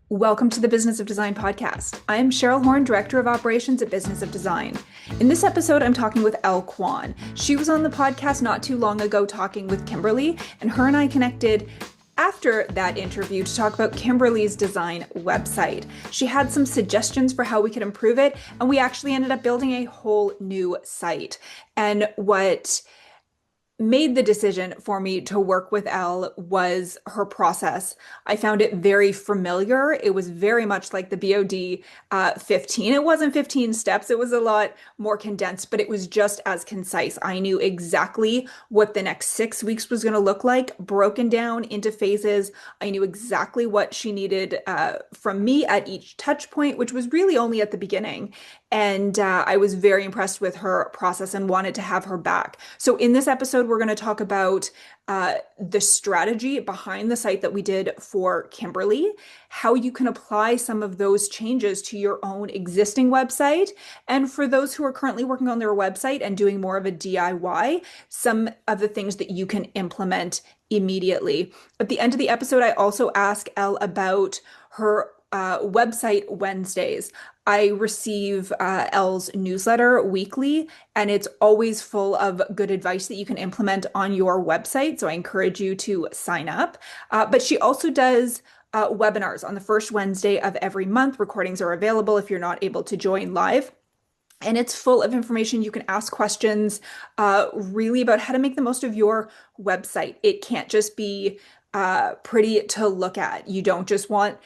Welcome to the Business of Design podcast. I am Cheryl Horn, Director of Operations at Business of Design. In this episode, I'm talking with Elle Kwan. She was on the podcast not too long ago talking with Kimberly, and her and I connected after that interview to talk about Kimberly's design website. She had some suggestions for how we could improve it, and we actually ended up building a whole new site. And what made the decision for me to work with Elle was her process. I found it very familiar. It was very much like the BOD 15. It wasn't 15 steps, it was a lot more condensed, but it was just as concise. I knew exactly what the next 6 weeks was going to look like, broken down into phases. I knew exactly what she needed from me at each touch point, which was really only at the beginning. And I was very impressed with her process and wanted to have her back. So, in this episode, we're going to talk about the strategy behind the site that we did for Kimberly, how you can apply some of those changes to your own existing website. And for those who are currently working on their website and doing more of a DIY, some of the things that you can implement immediately. At the end of the episode, I also ask Elle about her website Wednesdays. I receive Elle's newsletter weekly, and it's always full of good advice that you can implement on your website. So I encourage you to sign up. But she also does webinars on the first Wednesday of every month. Recordings are available if you're not able to join live. And it's full of information. You can ask questions really about how to make the most of your website. It can't just be pretty to look at. You don't just want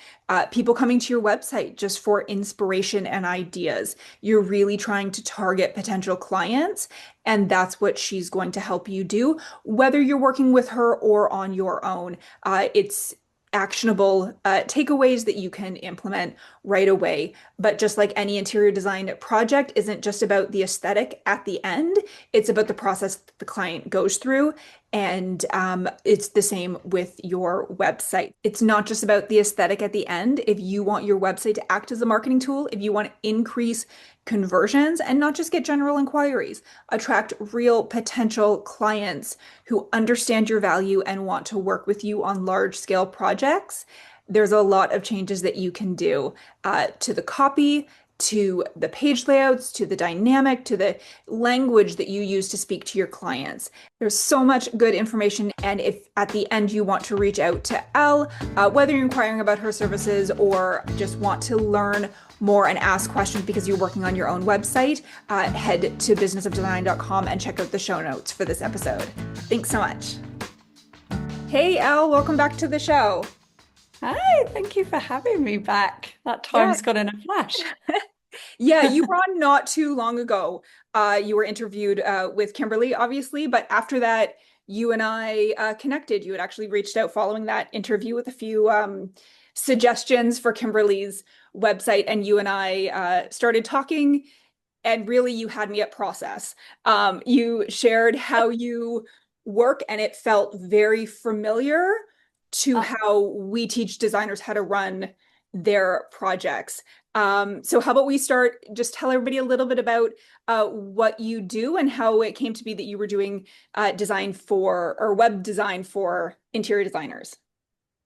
people coming to your website just for inspiration and ideas. You're really trying to target potential clients, and that's what she's going to help you do, whether you're working with her or on your own. It's actionable takeaways that you can implement right away. But just like any interior design project isn't just about the aesthetic at the end, it's about the process that the client goes through. And it's the same with your website. It's not just about the aesthetic at the end. If you want your website to act as a marketing tool, if you want to increase conversions and not just get general inquiries, attract real potential clients who understand your value and want to work with you on large scale projects, there's a lot of changes that you can do to the copy, to the page layouts, to the dynamic, to the language that you use to speak to your clients. There's so much good information. And if at the end you want to reach out to Elle, whether you're inquiring about her services or just want to learn more and ask questions because you're working on your own website, head to businessofdesign.com and check out the show notes for this episode. Thanks so much. Hey, Elle, welcome back to the show. Hi, thank you for having me back. That Yeah, time's gone in a flash. yeah, you were on not too long ago. You were interviewed with Kimberly, obviously, but after that, you and I connected. You had actually reached out following that interview with a few suggestions for Kimberly's website, and you and I started talking, and really you had me at process. You shared how you work, and it felt very familiar to Uh, how we teach designers how to run their projects. So how about we start, just tell everybody a little bit about what you do and how it came to be that you were doing design for or web design for interior designers.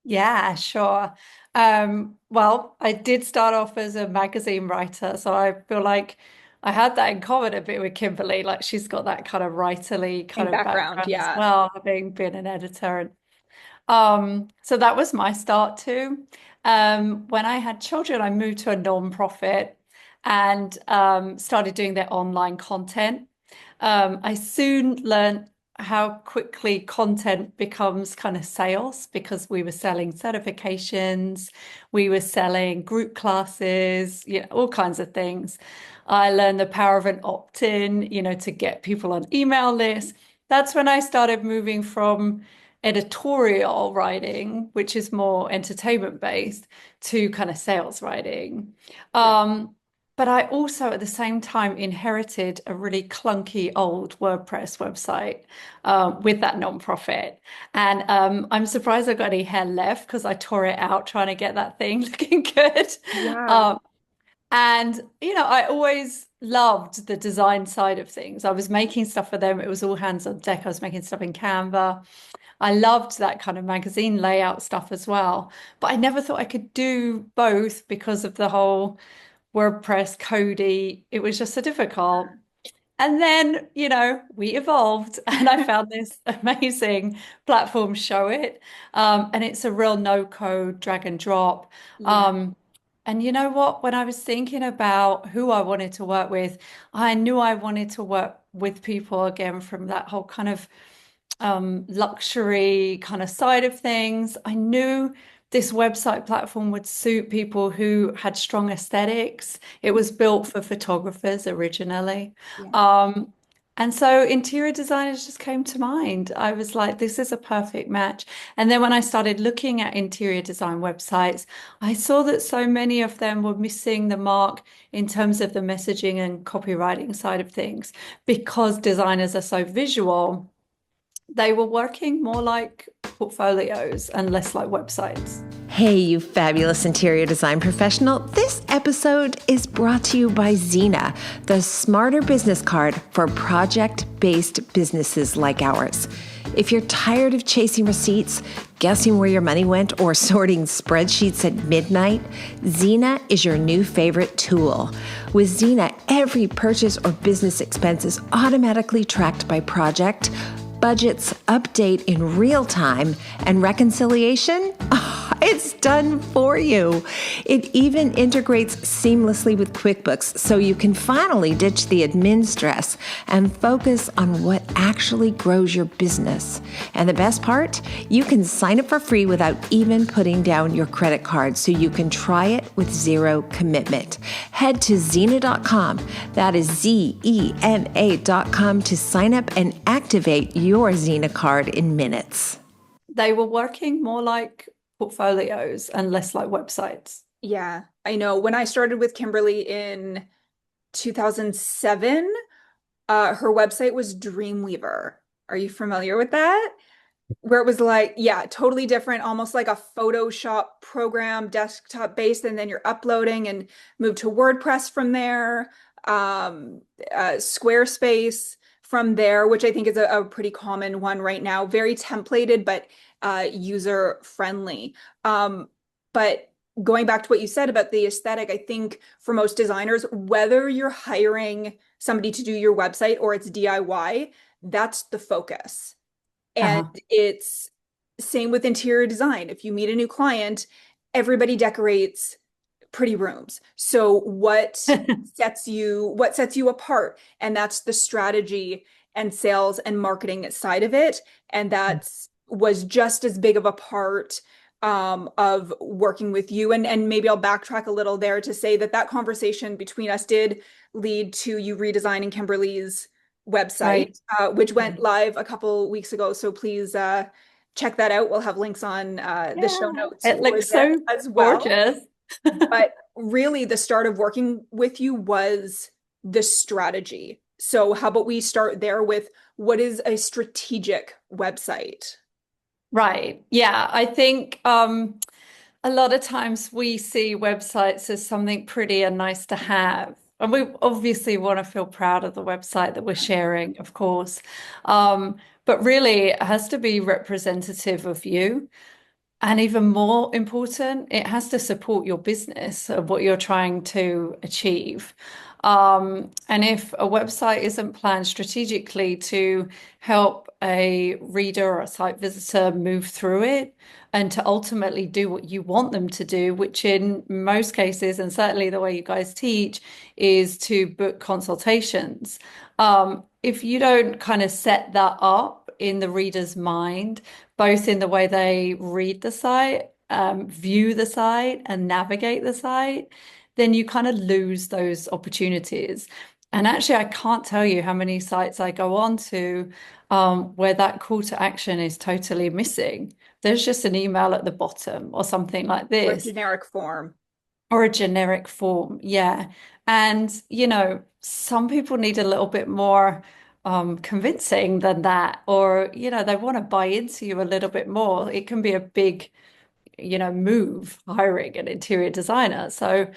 yeah, sure. Well, I did start off as a magazine writer, so I feel like I had that in common a bit with Kimberly. Like she's got that kind of writerly kind In of background, background as yeah. well, having been an editor. And so that was my start too. When I had children, I moved to a non-profit and started doing their online content. I soon learned how quickly content becomes kind of sales because we were selling certifications, we were selling group classes, all kinds of things. I learned the power of an opt-in, to get people on email lists. That's when I started moving from editorial writing, which is more entertainment based, to kind of sales writing. Right. But I also at the same time inherited a really clunky old WordPress website with that nonprofit. And I'm surprised I got any hair left because I tore it out trying to get that thing looking good. Yeah. Um, And, I always loved the design side of things. I was making stuff for them. It was all hands on deck. I was making stuff in Canva. I loved that kind of magazine layout stuff as well. But I never thought I could do both because of the whole WordPress codey. It was just so difficult. And then, we evolved and I found this amazing platform, Show It. And it's a real no code drag and drop. Yeah. And you know what? When I was thinking about who I wanted to work with, I knew I wanted to work with people again from that whole kind of luxury kind of side of things. I knew this website platform would suit people who had strong aesthetics. It was built for photographers originally. Yeah. Um, and so interior designers just came to mind. I was like, this is a perfect match. And then when I started looking at interior design websites, I saw that so many of them were missing the mark in terms of the messaging and copywriting side of things because designers are so visual. They were working more like portfolios and less like websites. Hey, you fabulous interior design professional. This episode is brought to you by Xena, the smarter business card for project-based businesses like ours. If you're tired of chasing receipts, guessing where your money went, or sorting spreadsheets at midnight, Xena is your new favorite tool. With Xena, every purchase or business expense is automatically tracked by project, budgets update in real time, and reconciliation, it's done for you. It even integrates seamlessly with QuickBooks, so you can finally ditch the admin stress and focus on what actually grows your business. And the best part, you can sign up for free without even putting down your credit card, so you can try it with zero commitment. Head to Xena.com, that is Zena.com, to sign up and activate your Xena card in minutes. They were working more like portfolios and less like websites. Yeah, I know. When I started with Kimberly in 2007, her website was Dreamweaver. Are you familiar with that? Where it was like, yeah, totally different, almost like a Photoshop program, desktop based, and then you're uploading and move to WordPress from there, Squarespace from there, which I think is a pretty common one right now. Very templated, but user friendly. But going back to what you said about the aesthetic, I think for most designers, whether you're hiring somebody to do your website or it's DIY, that's the focus. And Uh-huh. it's same with interior design. If you meet a new client, everybody decorates pretty rooms. So what sets you apart? And that's the strategy and sales and marketing side of it. And that's was just as big of a part of working with you. And maybe I'll backtrack a little there to say that conversation between us did lead to you redesigning Kimberly's Right. website, which went live a couple weeks ago. So please check that out. We'll have links on the show Yeah, notes it for looks that so as well. gorgeous. But really, the start of working with you was the strategy. So how about we start there with what is a strategic website? Right. Yeah, I think a lot of times we see websites as something pretty and nice to have. And we obviously want to feel proud of the website that we're sharing, of course. But really, it has to be representative of you. And even more important, it has to support your business of what you're trying to achieve. And if a website isn't planned strategically to help a reader or a site visitor move through it and to ultimately do what you want them to do, which in most cases, and certainly the way you guys teach, is to book consultations. If you don't kind of set that up in the reader's mind, both in the way they read the site, view the site, and navigate the site, then you kind of lose those opportunities. And actually, I can't tell you how many sites I go on to where that call to action is totally missing. There's just an email at the bottom or something like Or a this, generic form? or a generic form. Yeah. And, some people need a little bit more convincing than that, or, they want to buy into you a little bit more. It can be a big, move hiring an interior designer. So,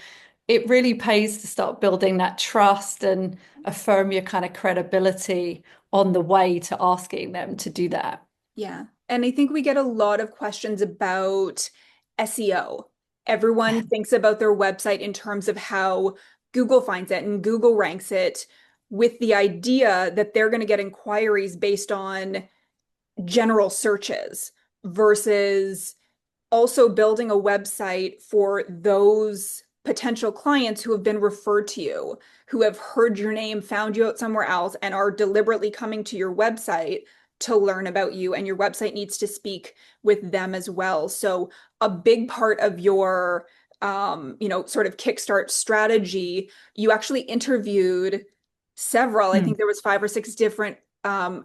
it really pays to start building that trust and affirm your kind of credibility on the way to asking them to do that. Yeah. And I think we get a lot of questions about SEO. Everyone thinks about their website in terms of how Google finds it and Google ranks it, with the idea that they're going to get inquiries based on general searches versus also building a website for those potential clients who have been referred to you, who have heard your name, found you out somewhere else, and are deliberately coming to your website to learn about you. And your website needs to speak with them as well. So a big part of your sort of kickstart strategy, you actually interviewed several, I think there was 5 or 6 different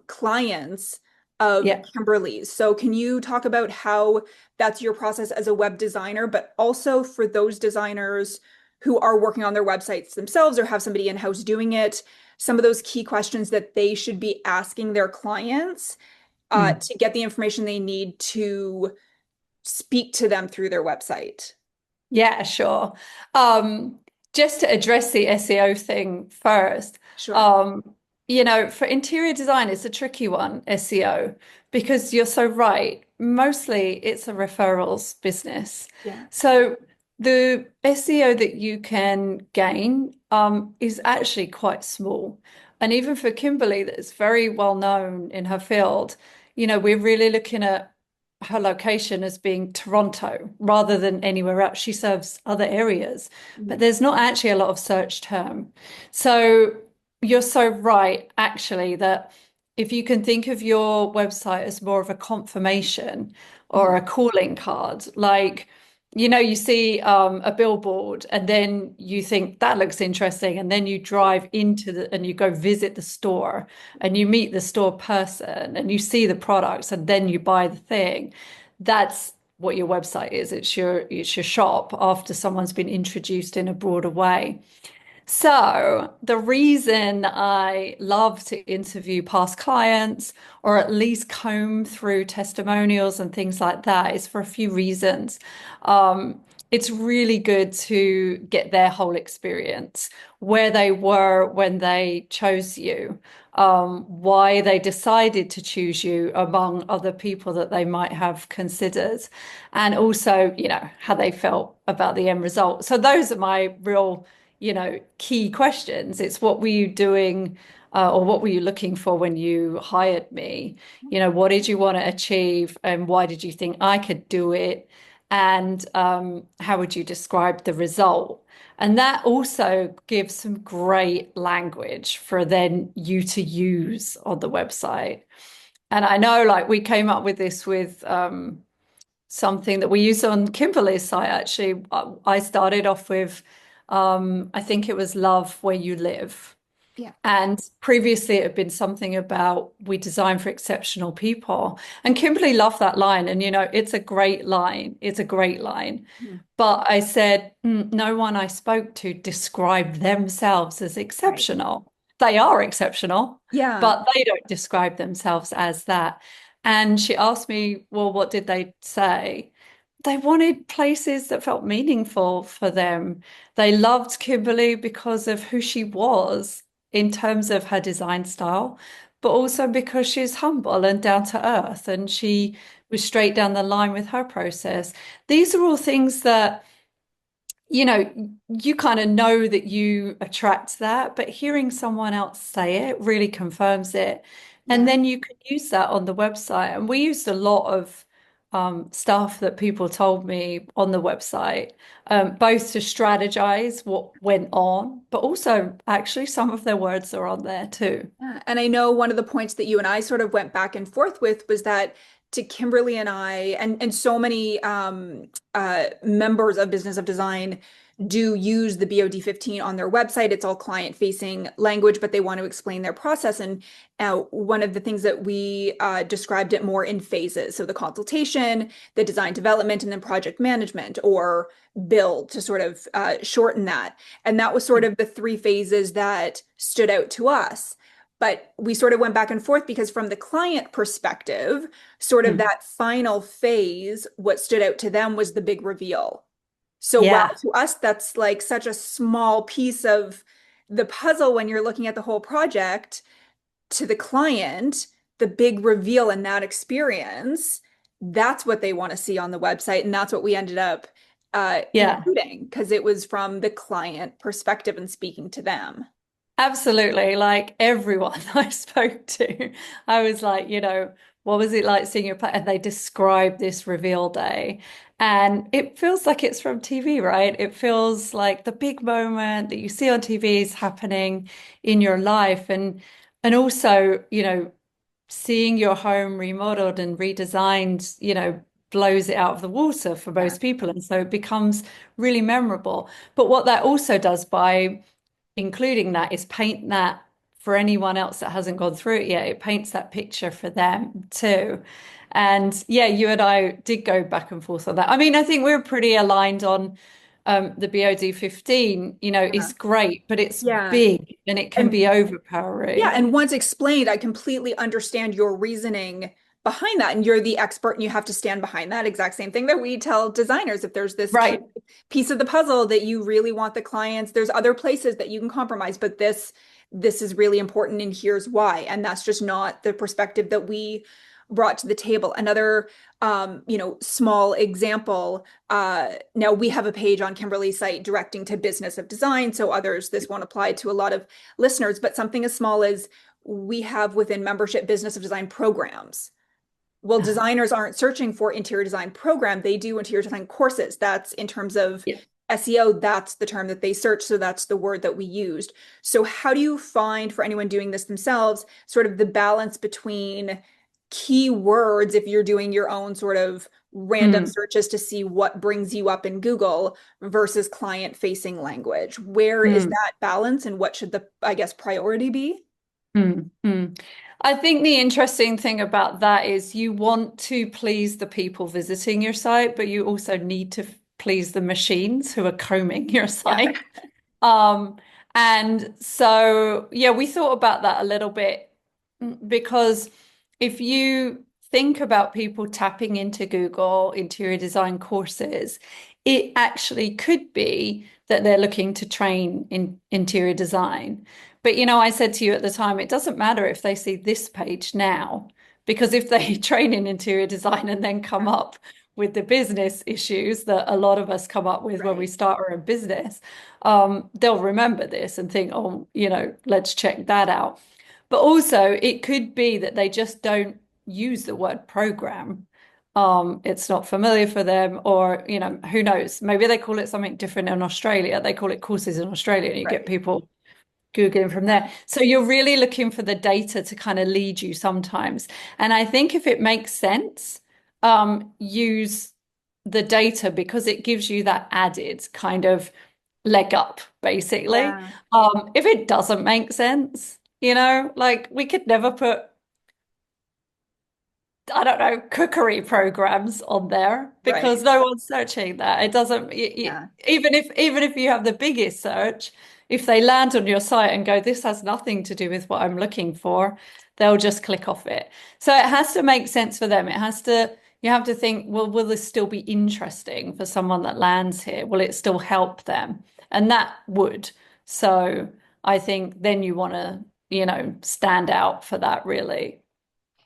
clients of Yeah. Kimberly's. So can you talk about how that's your process as a web designer, but also for those designers who are working on their websites themselves or have somebody in-house doing it, some of those key questions that they should be asking their clients to get the information they need to speak to them through their website? Yeah, sure. Um, just to address the SEO thing first, Sure. um, for interior design, it's a tricky one, SEO, because you're so right. Mostly it's a referrals business. Yeah. So the SEO that you can gain is actually quite small. And even for Kimberly, that's very well known in her field, we're really looking at her location as being Toronto rather than anywhere else. She serves other areas, but there's not actually a lot of search term. So you're so right, actually, that if you can think of your website as more of a confirmation or a calling card, like, you see a billboard and then you think that looks interesting. And then you drive and you go visit the store and you meet the store person and you see the products and then you buy the thing. That's what your website is. It's your shop after someone's been introduced in a broader way. So, the reason I love to interview past clients or at least comb through testimonials and things like that is for a few reasons. It's really good to get their whole experience, where they were when they chose you, why they decided to choose you among other people that they might have considered, and also, how they felt about the end result. So, those are my real key questions. It's what were you doing or what were you looking for when you hired me? What did you want to achieve and why did you think I could do it? And how would you describe the result? And that also gives some great language for then you to use on the website. And I know like we came up with this with something that we use on Kimberly's site, actually. I started off with, I think it was love where you live. Yeah. And previously it had been something about we design for exceptional people. And Kimberly loved that line. And, it's a great line. It's a great line. But I said, no one I spoke to described themselves as exceptional. They are exceptional, Yeah. but they don't describe themselves as that. And she asked me, well, what did they say? They wanted places that felt meaningful for them. They loved Kimberly because of who she was in terms of her design style, but also because she's humble and down to earth and she was straight down the line with her process. These are all things that you kind of know that you attract that, but hearing someone else say it really confirms it. And Yeah. then you can use that on the website. And we used a lot of stuff that people told me on the website, both to strategize what went on, but also actually some of their words are on there too. Yeah. And I know one of the points that you and I sort of went back and forth with was that to Kimberly and I, and so many members of Business of Design do use the BOD 15 on their website. It's all client facing language, but they want to explain their process. And one of the things that we described it more in phases. So the consultation, the design development, and then project management or build to sort of shorten that. And that was sort of the 3 phases that stood out to us. But we sort of went back and forth because from the client perspective, sort of that final phase, what stood out to them was the big reveal. So wow, Yeah. to us, that's like such a small piece of the puzzle when you're looking at the whole project. To the client, the big reveal in that experience, that's what they want to see on the website. And that's what we ended up Yeah. including because it was from the client perspective and speaking to them. Absolutely. Like everyone I spoke to, I was like, what was it like seeing your play? And they described this reveal day. And it feels like it's from TV, right? It feels like the big moment that you see on TV is happening in your life. And also, seeing your home remodeled and redesigned, blows it out of the water for Yeah. most people. And so it becomes really memorable. But what that also does by including that is paint that for anyone else that hasn't gone through it yet. It paints that picture for them too. And yeah, you and I did go back and forth on that. I mean, I think we're pretty aligned on the BOD 15, Yeah. is great, but it's Yeah. big and it can be And yeah, overpowering. and once explained, I completely understand your reasoning behind that. And you're the expert and you have to stand behind that exact same thing that we tell designers. If there's this key Right. piece of the puzzle that you really want the clients, there's other places that you can compromise, but this is really important and here's why. And that's just not the perspective that we brought to the table. Another small example. Now we have a page on Kimberly's site directing to business of design. So others, this won't apply to a lot of listeners, but something as small as we have within membership business of design programs. Well, designers aren't searching for interior design program. They do interior design courses. That's in terms of Yeah. SEO, that's the term that they search. So that's the word that we used. So how do you find for anyone doing this themselves, sort of the balance between keywords if you're doing your own sort of random Mm, searches to see what brings you up in Google versus client facing language? Where is mm, that balance and what should the, I guess, priority be? mm. I think the interesting thing about that is you want to please the people visiting your site, but you also need to please the machines who are combing your Yeah. site. Um, and so, yeah, we thought about that a little bit because if you think about people tapping into Google interior design courses, it actually could be that they're looking to train in interior design. But I said to you at the time, it doesn't matter if they see this page now, because if they train in interior design and then come up with the business issues that a lot of us come up with when we Right. start our own business, they'll remember this and think, oh, let's check that out. But also, it could be that they just don't use the word program. It's not familiar for them, or, who knows? Maybe they call it something different in Australia. They call it courses in Australia, and you get Right. people Googling from there. So you're really looking for the data to kind of lead you sometimes. And I think if it makes sense, use the data because it gives you that added kind of leg up, basically. Yeah. If it doesn't make sense, like we could never put, I don't know, cookery programs on there because Right. no one's searching that. It doesn't, Yeah. even if you have the biggest search, if they land on your site and go, this has nothing to do with what I'm looking for, they'll just click off it. So it has to make sense for them. You have to think, well, will this still be interesting for someone that lands here? Will it still help them? And that would. So I think then you want to, stand out for that, really.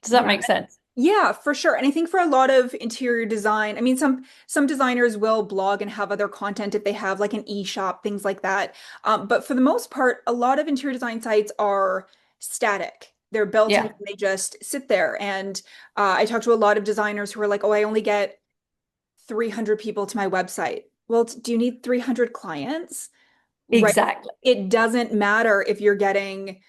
Does that Yeah. make sense? Yeah, for sure. And I think for a lot of interior design, I mean, some designers will blog and have other content if they have like an e-shop, things like that. But for the most part, a lot of interior design sites are static. They're built and Yeah, they just sit there. And I talk to a lot of designers who are like, "Oh, I only get 300 people to my website." Well, do you need 300 clients? Right? exactly. It doesn't matter if you're getting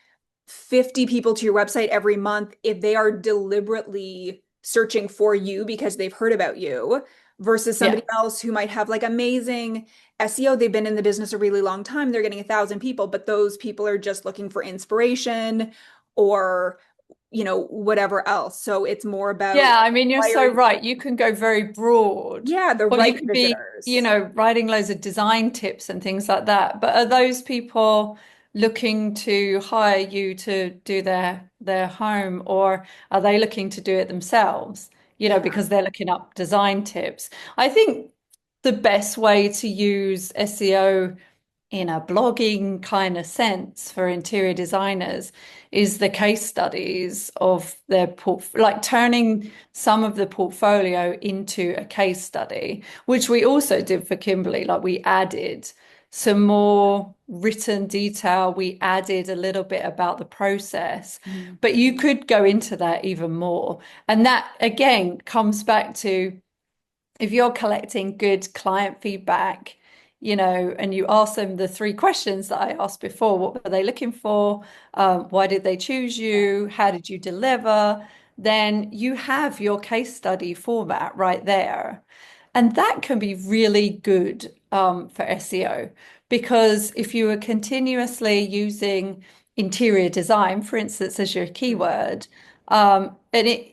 50 people to your website every month if they are deliberately searching for you because they've heard about you versus Yeah. somebody else who might have like amazing SEO. They've been in the business a really long time. They're getting 1,000 people, but those people are just looking for inspiration or, whatever else. So it's more about Yeah, I mean, you're why so are, right. You can go very broad, yeah, the or you right could be, visitors. writing loads of design tips and things like that. But are those people looking to hire you to do their home, or are they looking to do it themselves? Yeah, Because they're looking up design tips. I think the best way to use SEO in a blogging kind of sense for interior designers is the case studies of their like turning some of the portfolio into a case study, which we also did for Kimberly. Like we added some more written detail, we added a little bit about the process, but you could go into that even more. And that again comes back to if you're collecting good client feedback, and you ask them the three questions that I asked before, what were they looking for? Why did they choose you? How did you deliver? Then you have your case study format right there. And that can be really good for SEO because if you are continuously using interior design, for instance, as your keyword, and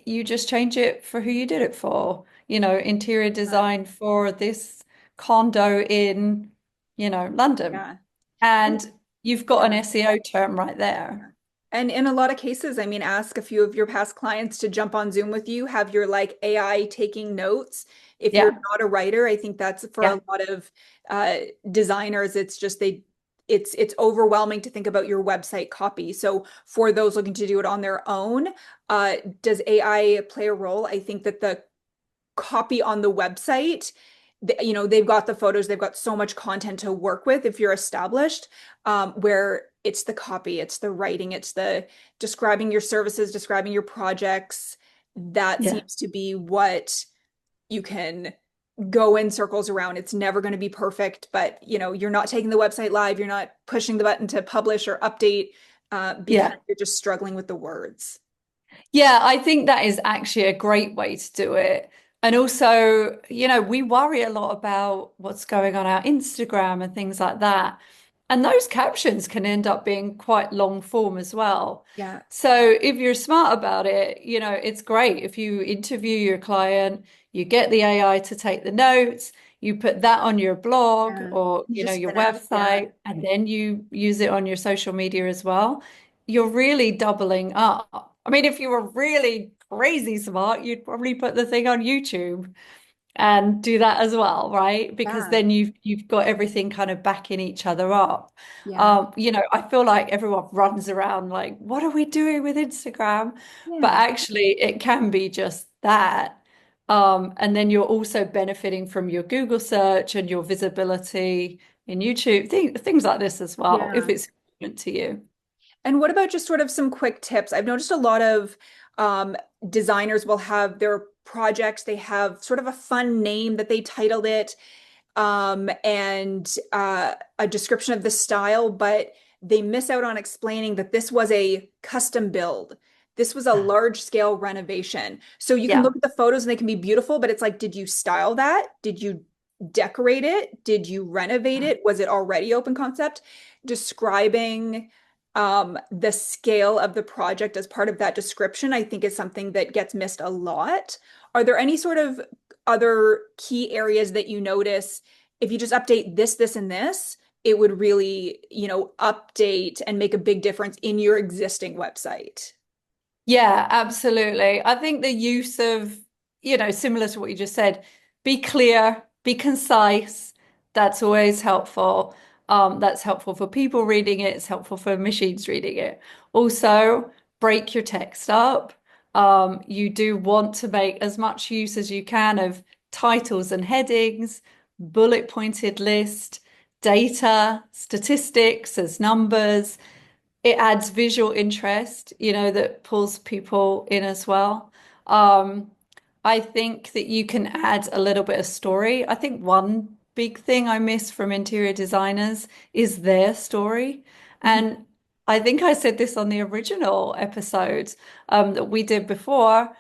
you just change it for who you did it for, interior design for this condo in, London. Yeah. And you've got an Yeah. SEO term right there. And in a lot of cases, I mean, ask a few of your past clients to jump on Zoom with you, have your like AI taking notes. If you're Yeah. not a writer, I think that's for Yeah. a lot of designers, it's just it's overwhelming to think about your website copy. So for those looking to do it on their own, does AI play a role? I think that the copy on the website, they've got the photos, they've got so much content to work with if you're established, where it's the copy, it's the writing, it's the describing your services, describing your projects. That Yeah. seems to be what you can go in circles around. It's never going to be perfect, but you're not taking the website live, you're not pushing the button to publish or update because Yeah. you're just struggling with the words. Yeah, I think that is actually a great way to do it. And also, we worry a lot about what's going on our Instagram and things like that. And those captions can end up being quite long form as well. Yeah. So if you're smart about it, it's great. If you interview your client, you get the AI to take the notes, you put that on your blog Yeah. or, You just your spin it. Yeah. website, and then you use it on your social media as well. You're really doubling up. I mean, if you were really crazy smart, you'd probably put the thing on YouTube and do that as well, right? Because Yeah. then you've got everything kind of backing each other up. Yeah. I feel like everyone runs around like, what are we doing with Instagram? But Yeah. actually, it can be just that. And then you're also benefiting from your Google search and your visibility in YouTube, things like this as well, if Yeah. it's important to you. And what about just sort of some quick tips? I've noticed a lot of um, designers will have their projects, they have sort of a fun name that they titled it, and a description of the style, but they miss out on explaining that this was a custom build. This was a large scale renovation. So you can Yeah. look at the photos and they can be beautiful, but it's like, did you style that? Did you decorate it? Did you renovate it? Was it already open concept? Describing the scale of the project as part of that description, I think is something that gets missed a lot. Are there any sort of other key areas that you notice if you just update this, and this, it would really, update and make a big difference in your existing website? Yeah, absolutely. I think the use of, similar to what you just said, be clear, be concise. That's always helpful. That's helpful for people reading it. It's helpful for machines reading it. Also, break your text up. You do want to make as much use as you can of titles and headings, bullet pointed list, data, statistics as numbers. It adds visual interest, that pulls people in as well. Um, I think that you can add a little bit of story. I think one big thing I miss from interior designers is their story. Mhm. And I think I said this on the original episode that we did before.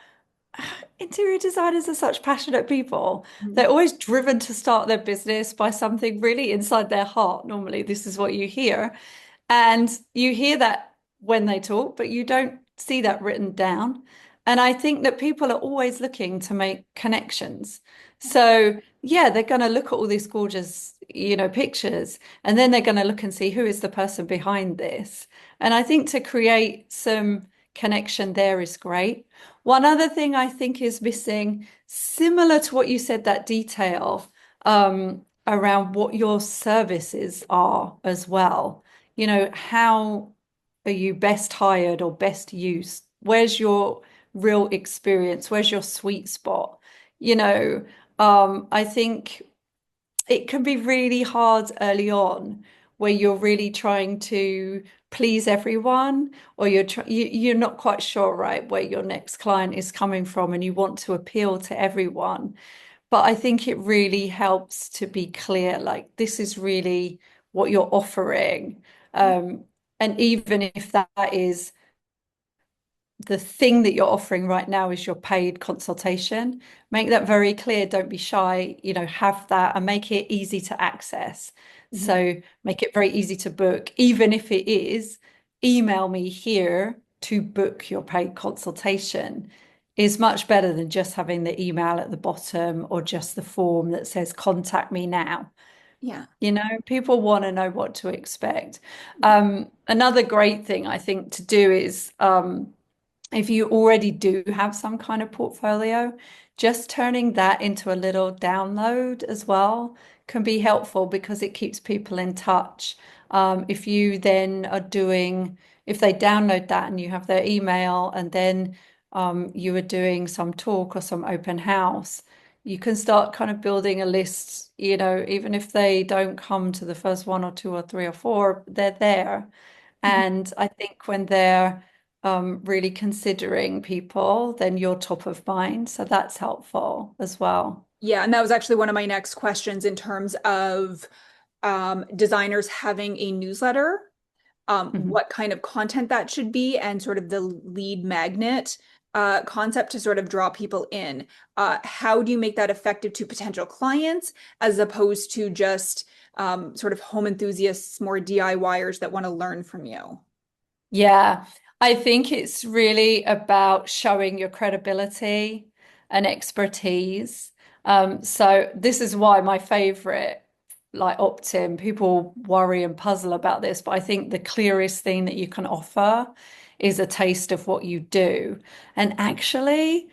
Interior designers are such passionate people. Mhm. They're always driven to start their business by something really inside their heart. Normally, this is what you hear. And you hear that when they talk, but you don't see that written down. And I think that people are always looking to make connections. So, yeah, they're going to look at all these gorgeous, pictures, and then they're going to look and see who is the person behind this. And I think to create some connection there is great. One other thing I think is missing, similar to what you said, that detail, around what your services are as well. How are you best hired or best used? Where's your real experience? Where's your sweet spot? You know, I think it can be really hard early on where you're really trying to please everyone, or you're not quite sure, right, where your next client is coming from, and you want to appeal to everyone. But I think it really helps to be clear, like this is really what you're offering. And even if that is the thing that you're offering right now is your paid consultation, make that very clear. Don't be shy, have that and make it easy to access. Mhm. So make it very easy to book, even if it is email me here to book your paid consultation is much better than just having the email at the bottom or just the form that says contact me now. Yeah. People want to know what to expect. Another great thing I think to do is if you already do have some kind of portfolio, just turning that into a little download as well can be helpful because it keeps people in touch. If you then are doing, if they download that and you have their email, and then you are doing some talk or some open house, you can start kind of building a list, even if they don't come to the first one or two or three or four, they're there. Mhm. And I think when they're really considering people, then you're top of mind. So that's helpful as well. Yeah, and that was actually one of my next questions in terms of designers having a newsletter, Mhm. what kind of content that should be, and sort of the lead magnet concept to sort of draw people in. How do you make that effective to potential clients as opposed to just sort of home enthusiasts, more DIYers that want to learn from you? Yeah, I think it's really about showing your credibility and expertise. So this is why my favorite, like opt-in, people worry and puzzle about this, but I think the clearest thing that you can offer is a taste of what you do. And actually,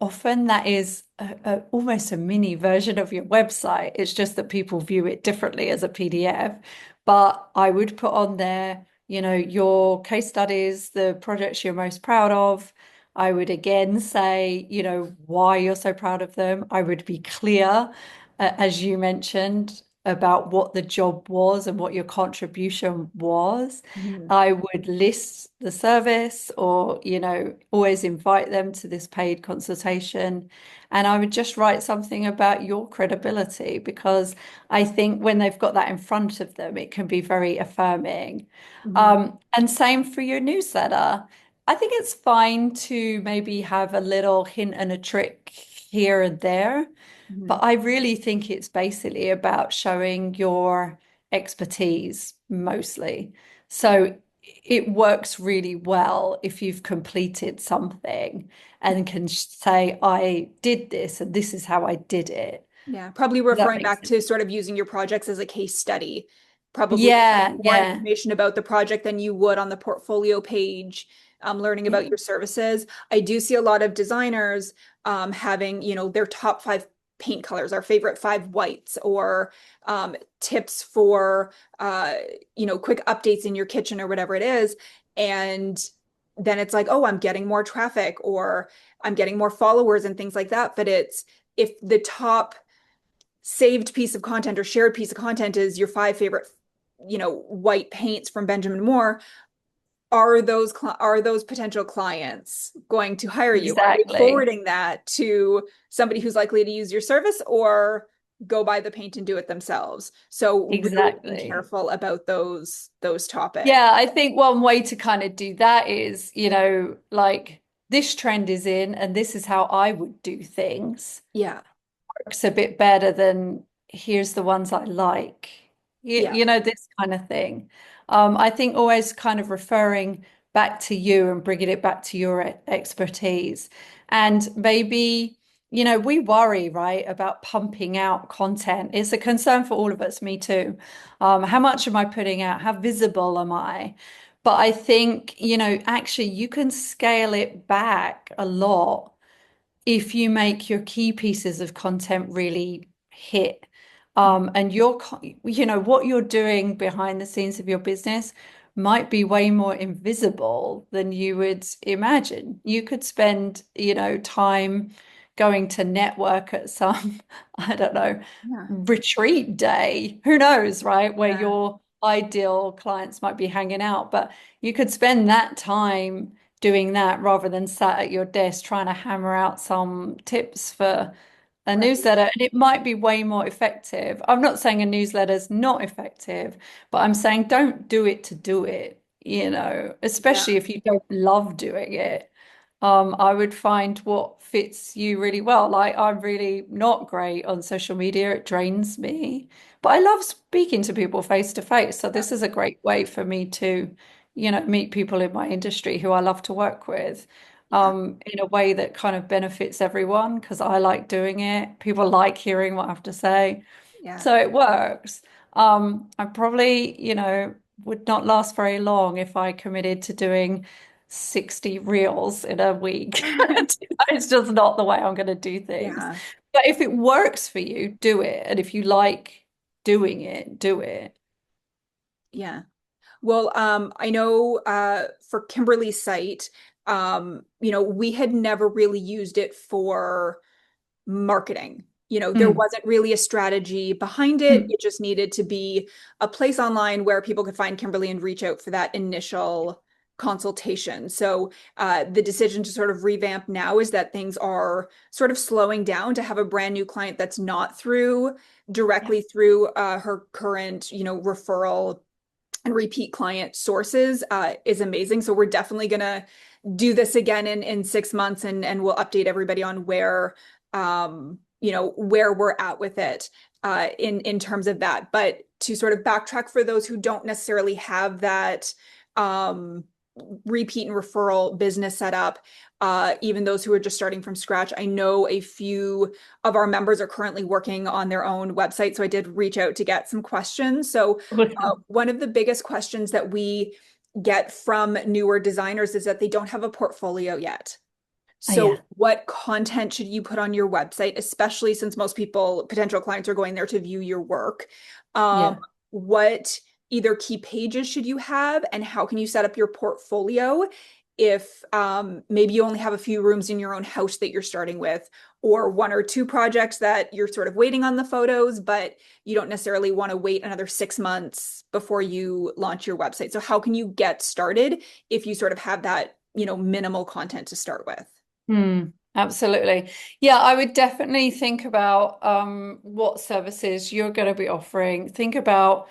often that is almost a mini version of your website. It's just that people view it differently as a PDF. But I would put on there, your case studies, the projects you're most proud of. I would again say, why you're so proud of them. I would be clear, as you mentioned, about what the job was and what your contribution was. Mhm. I would list the service, or, always invite them to this paid consultation. And I would just write something about your credibility, because I think when they've got that in front of them, it can be very affirming. Mhm. And same for your newsletter. I think it's fine to maybe have a little hint and a trick here and there, Mhm. but I really think it's basically about showing your expertise mostly. So it works really well if you've completed something and can say, I did this and this is how I did it. Yeah, probably Does that referring make back sense? to sort of using your projects as a case study. Probably Yeah, more yeah. information about the project than you would on the portfolio page, learning Yeah, about your services. I do see a lot of designers having, their top five paint colors, our favorite five whites, or tips for, quick updates in your kitchen or whatever it is. And then it's like, oh, I'm getting more traffic or I'm getting more followers and things like that. But it's if the top saved piece of content or shared piece of content is your five favorite, white paints from Benjamin Moore, are those potential clients going to hire you? Are they exactly. forwarding that to somebody who's likely to use your service or go buy the paint and do it themselves? So really being Exactly. careful about those topics. Yeah, I think one way to kind of do that is, like this trend is in and this is how I would do things. Yeah. Works a bit better than here's the ones I like. Yeah. This kind of thing. I think always kind of referring back to you and bringing it back to your expertise. And maybe, we worry, right, about pumping out content. It's a concern for all of us, me too. How much am I putting out? How visible am I? But I think, actually you can scale it back a lot if you make your key pieces of content really hit. And what you're doing behind the scenes of your business might be way more invisible than you would imagine. You could spend, time going to network at some, I don't know, Yeah. retreat day. Who knows, right? Where Yeah. your ideal clients might be hanging out. But you could spend that time doing that rather than sat at your desk trying to hammer out some tips for a Right. newsletter, and it might be way more effective. I'm not saying a newsletter is not effective, but I'm saying don't do it to do it, Yeah. especially if you don't love doing it. I would find what fits you really well. Like, I'm really not great on social media, it drains me, but I love speaking to people face to face. So Yeah. this is a great way for me to, meet people in my industry who I love to work with, Yeah. in a way that kind of benefits everyone because I like doing it. People like hearing what I have to say. Yeah. So it works. I probably, would not last very long if I committed to doing 60 reels in a week. It's just not the way I'm going to do things. Yeah. But if it works for you, do it. And if you like doing it, do it. Yeah. Well, I know for Kimberly's site, we had never really used it for marketing. There Mm, wasn't really a strategy behind it. mm. It just needed to be a place online where people could find Kimberly and reach out for that initial consultation. So the decision to sort of revamp now is that things are sort of slowing down to have a brand new client that's not Yeah. directly through her current, referral and repeat client sources is amazing. So we're definitely gonna do this again in 6 months, and we'll update everybody on where we're at with it in terms of that. But to sort of backtrack for those who don't necessarily have that um, repeat and referral business set up, even those who are just starting from scratch. I know a few of our members are currently working on their own website, so I did reach out to get some questions. So Awesome. one of the biggest questions that we get from newer designers is that they don't have a portfolio yet. Oh, So, yeah. what content should you put on your website, especially since most people, potential clients, are going there to view your work? Um, Yeah. what either key pages should you have, and how can you set up your portfolio if maybe you only have a few rooms in your own house that you're starting with, or one or two projects that you're sort of waiting on the photos, but you don't necessarily want to wait another 6 months before you launch your website. So, how can you get started if you sort of have that, minimal content to start with? Absolutely. Yeah, I would definitely think about what services you're going to be offering. Think about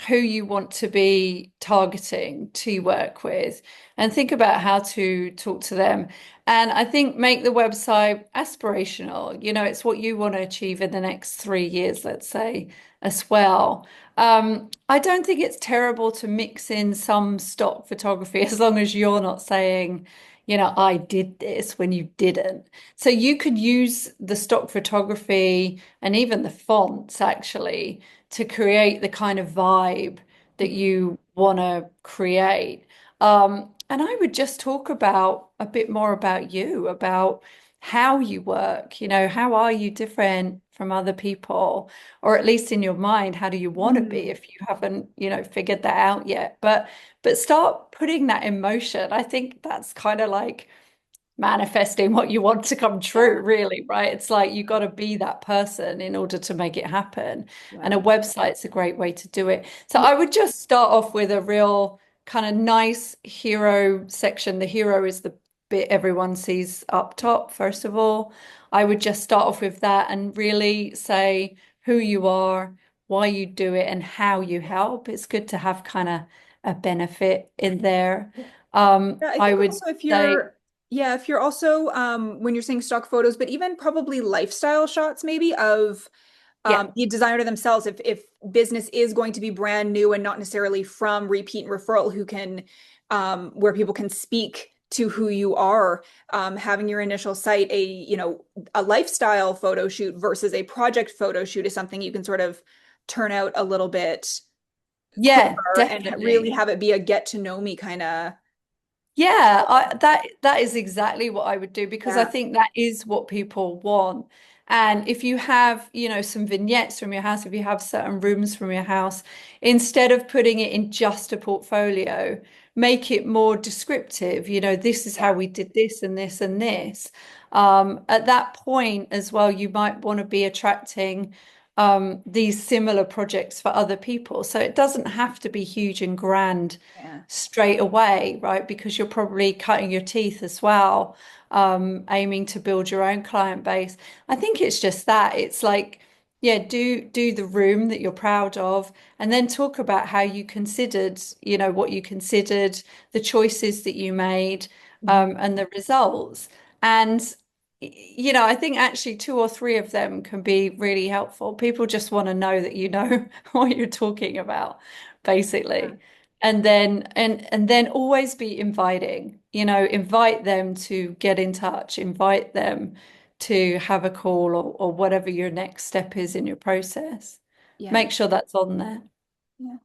who you want to be targeting to work with, and think about how to talk to them. And I think make the website aspirational. It's what you want to achieve in the next 3 years, let's say, as well. I don't think it's terrible to mix in some stock photography as long as you're not saying, I did this when you didn't. So you could use the stock photography and even the fonts actually to create the kind of vibe that you want to create. And I would just talk about a bit more about you, about how you work, how are you different from other people, or at least in your mind, how do you want to be Mm. if you haven't, figured that out yet? But start putting that in motion. I think that's kind of like manifesting what you want to come true, Yeah, really, right? It's like you got to be that person in order to make it happen. And yeah, a website's a great way to do it. So yeah, I would just start off with a real kind of nice hero section. The hero is the bit everyone sees up top, first of all. I would just start off with that and really say who you are, why you do it, and how you help. It's good to have kind of a benefit in there. yeah. I I think would also say, if you're also when you're saying stock photos, but even probably lifestyle shots, maybe of yeah. the designer themselves, if business is going to be brand new and not necessarily from repeat and referral, who can where people can speak to who you are, having your initial site a lifestyle photo shoot versus a project photo shoot is something you can sort of turn out a little bit Yeah, quicker and really definitely. have it be a get to know me kind of. Yeah, that is exactly what I would do because I Yeah. think that is what people want. And if you have, some vignettes from your house, if you have certain rooms from your house, instead of putting it in just a portfolio, make it more descriptive. This is how Yeah. we did this and this and this. At that point as well, you might want to be attracting these similar projects for other people. So it doesn't have to be huge and grand Yeah. straight away, right? Because you're probably cutting your teeth as well, aiming to build your own client base. I think it's just that. It's like, yeah, do the room that you're proud of, and then talk about how you considered, what you considered, the choices that you made, Mhm. and the results. And I think actually two or three of them can be really helpful. People just want to know that you know what you're talking about, Yeah. basically. And then always be inviting, invite them to get in touch, invite them to have a call, or whatever your next step is in your process. Yeah. Make sure that's on there. Yeah.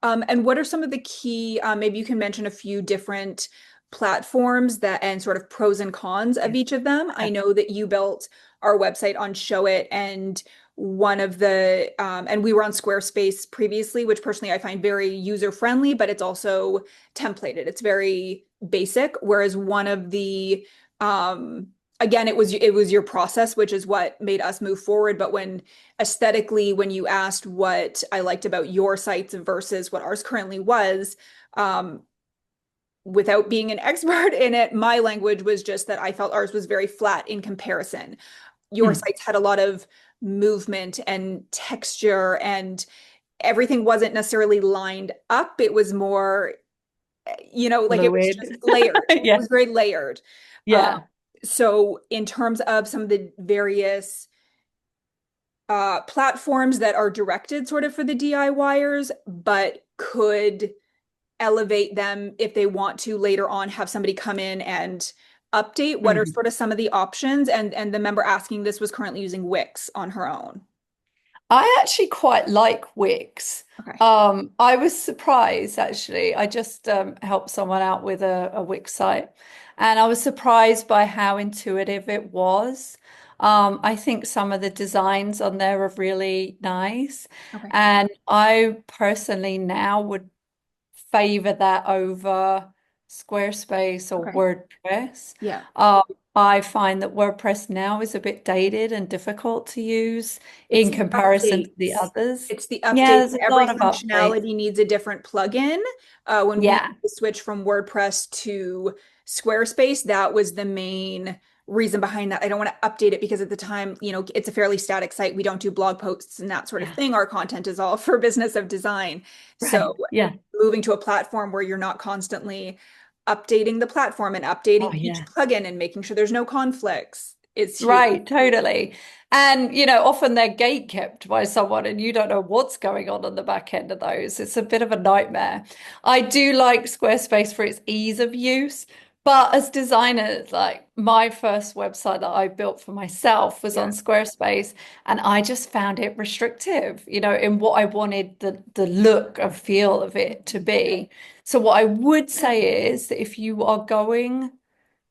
And what are some of the key, maybe you can mention a few different platforms that and sort of pros and cons of Yeah. each of them. I know that you built our website on Show It, and one of the and we were on Squarespace previously, which personally I find very user friendly, but it's also templated. It's very basic. Whereas one of the again, it was your process, which is what made us move forward. But when aesthetically, when you asked what I liked about your sites versus what ours currently was, um, without being an expert in it, my language was just that I felt ours was very flat in comparison. Your Mm. sites had a lot of movement and texture, and everything wasn't necessarily lined up. It was more, like it was just Fluid. layered. It Yeah. was very layered. Um, Yeah. so in terms of some of the various platforms that are directed sort of for the DIYers, but could elevate them if they want to later on have somebody come in and update. What are Mhm. sort of some of the options? And the member asking this was currently using Wix on her own. I actually quite like Wix. Okay. I was surprised actually. I just helped someone out with a Wix site, and I was surprised by how intuitive it was. I think some of the designs on there are really nice, Okay. and I personally now would favor that over Squarespace or Okay. WordPress. Yeah. Um, I find that WordPress now is a bit dated and difficult to use It's in the comparison to the updates. others. It's the Yeah, updates. there's a Every lot of updates. functionality needs a different plugin. When we Yeah, made the switch from WordPress to Squarespace, that was the main reason behind that. I don't want to update it because at the time, it's a fairly static site. We don't do blog posts and that sort of yeah, thing. Our content is all for business of design. So right. Yeah. moving to a platform where you're not constantly updating the platform and Oh, updating each yeah. plugin and making sure there's no conflicts is huge. Right, totally. And, often they're gate kept by someone and you don't know what's going on the back end of those. It's a bit of a nightmare. I do like Squarespace for its ease of use, but as designers, like my first website that I built for myself was on Yeah. Squarespace, and I just found it restrictive, in what I wanted the look and feel of it to be. So what I would say is that if you are going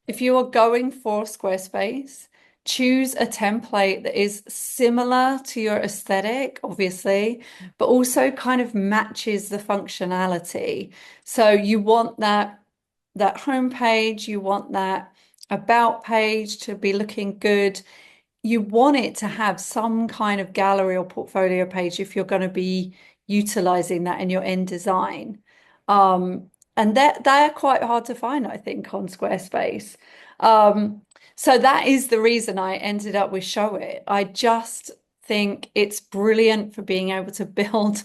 for Squarespace, choose a template that is similar to your aesthetic, obviously, but also kind of matches the functionality. So you want that home page, you want that about page to be looking good. You want it to have some kind of gallery or portfolio page if you're going to be utilizing that in your end design. Um, and they're quite hard to find, I think, on Squarespace. Um, so that is the reason I ended up with Show It. I just think it's brilliant for being able to build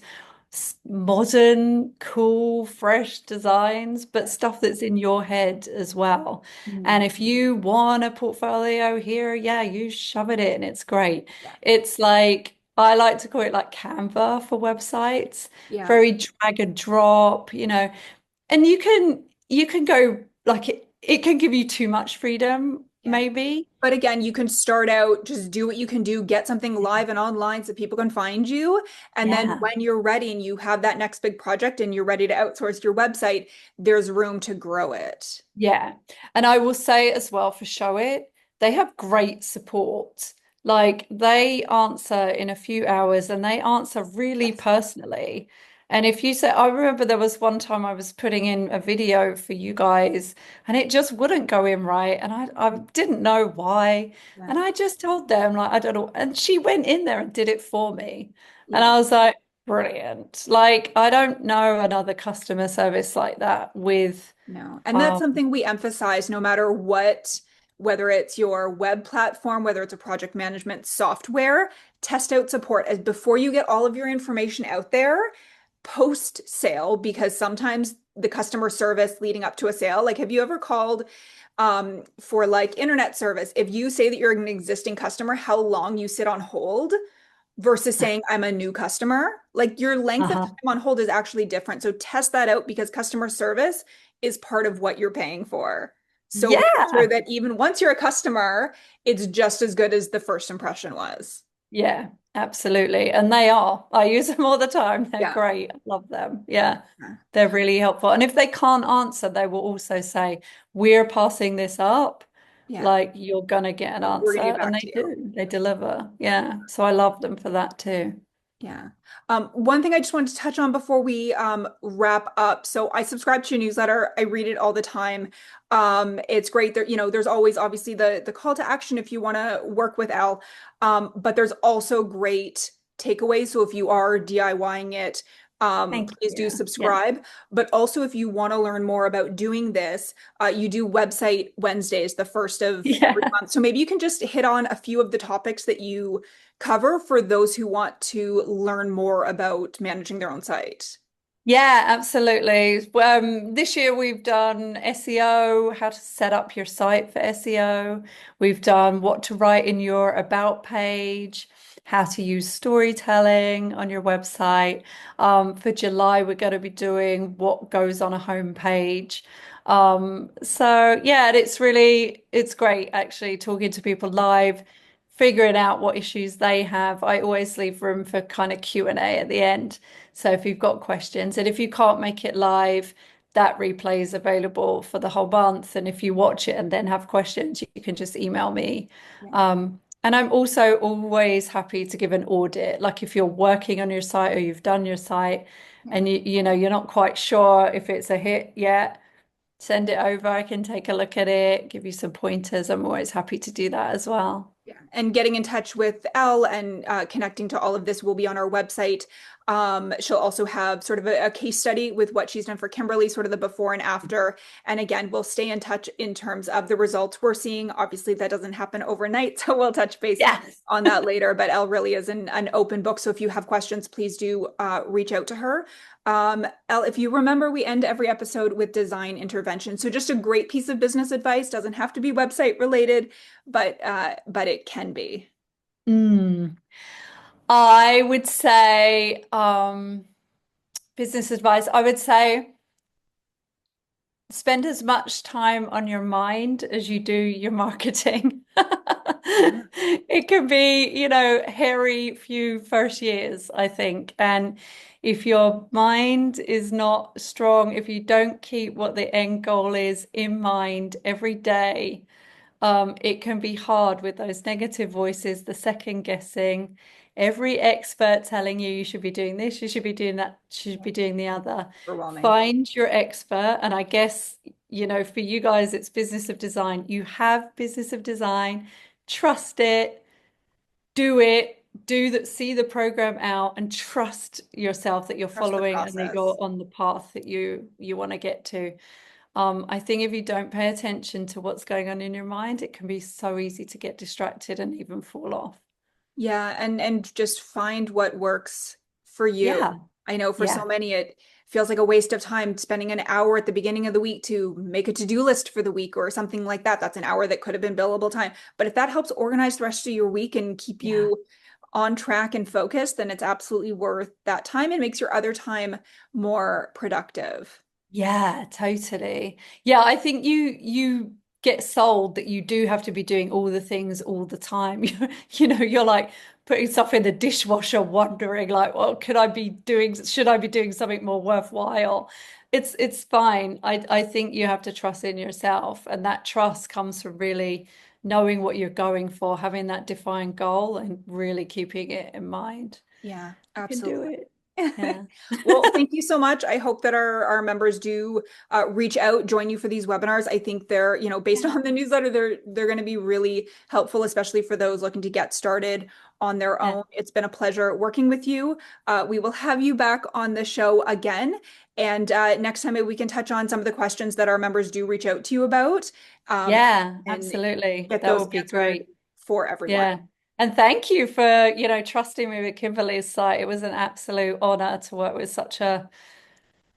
modern, cool, fresh designs, but stuff that's in your head as well. Mhm. And if you want a portfolio here, yeah, you shove it in. It's great. Yeah. It's like I like to call it like Canva for websites, Yeah. very drag and drop, and you can go like it can give you too much freedom, Yeah. maybe. But again, you can start out, just do what you can do, get something live and online so people can find you. And then Yeah. when you're ready and you have that next big project and you're ready to outsource your website, there's room to grow it. Yeah. And I will say as well for Show It, they have great support. Like they answer in a few hours and they answer really Yes. personally. And if you say, I remember there was one time I was putting in a video for you guys and it just wouldn't go in right. And I didn't know why. Yeah. And I just told them, like, I don't know. And she went in there and did it for me. And Yeah. I was like, brilliant. Like, I don't know another customer service like that with, No. And that's um, something we emphasize no matter what, whether it's your web platform, whether it's a project management software, test out support as before you get all of your information out there post sale, because sometimes the customer service leading up to a sale, like have you ever called for like internet service? If you say that you're an existing customer, how long you sit on hold versus saying I'm a new customer. Like your length of uh-huh. time on hold is actually different. So test that out because customer service is part of what you're paying for. So make sure Yeah. that even once you're a customer, it's just as good as the first impression was. Yeah, absolutely. And they are. I use them all the time. They're Yeah. great. I love them. Yeah, they're really helpful. And if they can't answer, they will also say, we're passing this up. Yeah. Like you're gonna get an We're answer. gonna get And back they to you. do. They deliver. Yeah. So I love them for that too. Yeah. One thing I just wanted to touch on before we wrap up. So I subscribe to your newsletter. I read it all the time. It's great there, there's always obviously the call to action if you want to work with Elle. But there's also great takeaways. So if you are DIYing it, Thank please do you. Yeah. subscribe. But also if you want to learn more about doing this, you do website Wednesdays, the first of every Yeah. month. So maybe you can just hit on a few of the topics that you cover for those who want to learn more about managing their own site. Yeah, absolutely. This year we've done SEO, how to set up your site for SEO. We've done what to write in your about page, how to use storytelling on your website. For July, we're going to be doing what goes on a home page. So yeah, it's great actually talking to people live, figuring out what issues they have. I always leave room for kind of Q&A at the end. So if you've got questions, and if you can't make it live, that replay is available for the whole month. And if you watch it and then have questions, you can just email me. Yeah. And I'm also always happy to give an audit. Like if you're working on your site or you've done your site Yeah. and you're not quite sure if it's a hit yet, send it over. I can take a look at it, give you some pointers. I'm always happy to do that as well. Yeah. And getting in touch with Elle and connecting to all of this will be on our website. She'll also have sort of a case study with what she's done for Kimberly, sort of the before and after. And again, we'll stay in touch in terms of the results we're seeing. Obviously, that doesn't happen overnight, so we'll touch base Yes. on that later. But Elle really is an open book. So if you have questions, please do reach out to her. Elle, if you remember, we end every episode with design intervention. So just a great piece of business advice, doesn't have to be website related, but it can be. Mm. I would say business advice. I would say spend as much time on your mind as you do your marketing. Yeah. It can be, hairy few first years, I think. And if your mind is not strong, if you don't keep what the end goal is in mind every day, it can be hard with those negative voices, the second guessing, every expert telling you should be doing this, you should be doing that, you should be doing the other. Overwhelming. Find your expert. And I guess, for you guys, it's business of design. You have business of design, trust it, do it, do that, see the program out and trust yourself that you're Trust the following and that you're process. on the path that you want to get to. I think if you don't pay attention to what's going on in your mind, it can be so easy to get distracted and even fall off. Yeah, and just find what works for you. Yeah, I know for so yeah, many it feels like a waste of time spending an hour at the beginning of the week to make a to-do list for the week or something like that. That's an hour that could have been billable time. But if that helps organize the rest of your week and keep yeah. you on track and focused, then it's absolutely worth that time and makes your other time more productive. Yeah, totally. Yeah, I think you get sold that you do have to be doing all the things all the time. You're like putting stuff in the dishwasher, wondering like, well, should I be doing something more worthwhile? It's fine. I think you have to trust in yourself, and that trust comes from really knowing what you're going for, having that defined goal and really keeping it in mind. Yeah, You can do absolutely. it. Yeah. Well, thank you so much. I hope that our members do reach out, join you for these webinars. I think they're, based on the newsletter, they're going to be really helpful, especially for those looking to get started on their Yeah. own. It's been a pleasure working with you. We will have you back on the show again. And next time we can touch on some of the questions that our members do reach out to you about, Yeah, and absolutely. get That those would be answered great. for everyone. Yeah. And thank you for, trusting me with Kimberly's site. It was an absolute honor to work with such an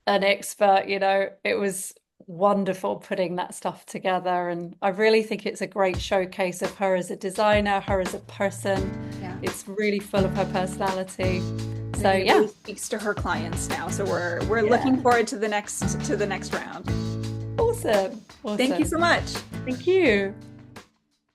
expert, It was wonderful putting that stuff together. And I really think it's a great showcase of her as a designer, her as a person. Yeah. It's really full of her personality. And So it yeah. really speaks to her clients now. So we're looking forward to the next round. Awesome. Thank you so much. Thank you.